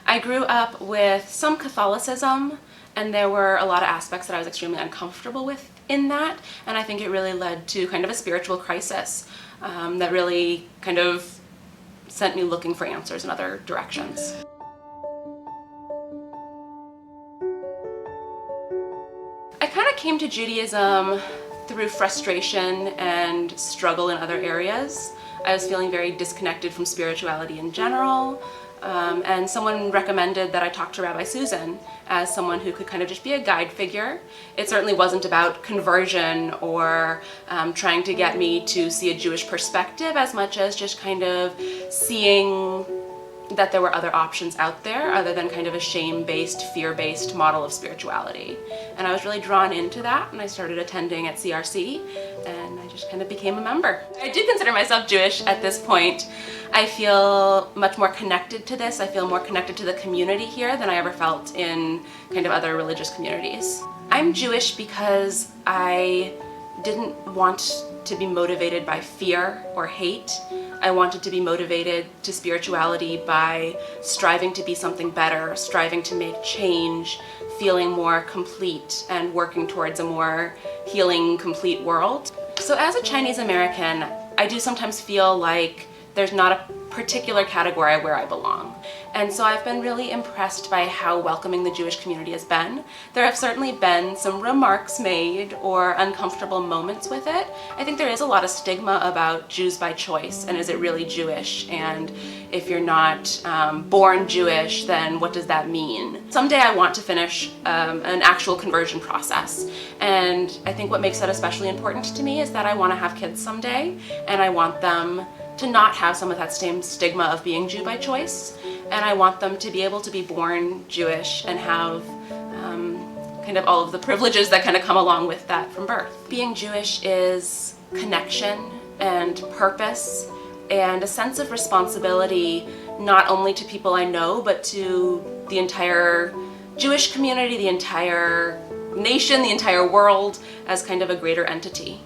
I grew up with some Catholicism, and there were a lot of aspects that I was extremely uncomfortable with in that, and I think it really led to kind of a spiritual crisis that really kind of sent me looking for answers in other directions. I kind of came to Judaism through frustration and struggle in other areas. I was feeling very disconnected from spirituality in general, and someone recommended that I talk to Rabbi Susan as someone who could kind of just be a guide figure. It certainly wasn't about conversion or trying to get me to see a Jewish perspective as much as just kind of seeing that there were other options out there other than kind of a shame-based, fear-based model of spirituality. And I was really drawn into that, and I started attending at CRC, and I just kind of became a member. I do consider myself Jewish at this point. I feel much more connected to this. I feel more connected to the community here than I ever felt in kind of other religious communities. I'm Jewish because I didn't want to be motivated by fear or hate. I wanted to be motivated to spirituality by striving to be something better, striving to make change, feeling more complete, and working towards a more healing, complete world. So as a Chinese American, I do sometimes feel like there's not a particular category where I belong. And so I've been really impressed by how welcoming the Jewish community has been. There have certainly been some remarks made or uncomfortable moments with it. I think there is a lot of stigma about Jews by choice, and is it really Jewish? And if you're not born Jewish, then what does that mean? Someday I want to finish an actual conversion process. And I think what makes that especially important to me is that I want to have kids someday, and I want them to not have some of that same stigma of being Jew by choice. And I want them to be able to be born Jewish and have kind of all of the privileges that kind of come along with that from birth. Being Jewish is connection and purpose and a sense of responsibility, not only to people I know, but to the entire Jewish community, the entire nation, the entire world, as kind of a greater entity.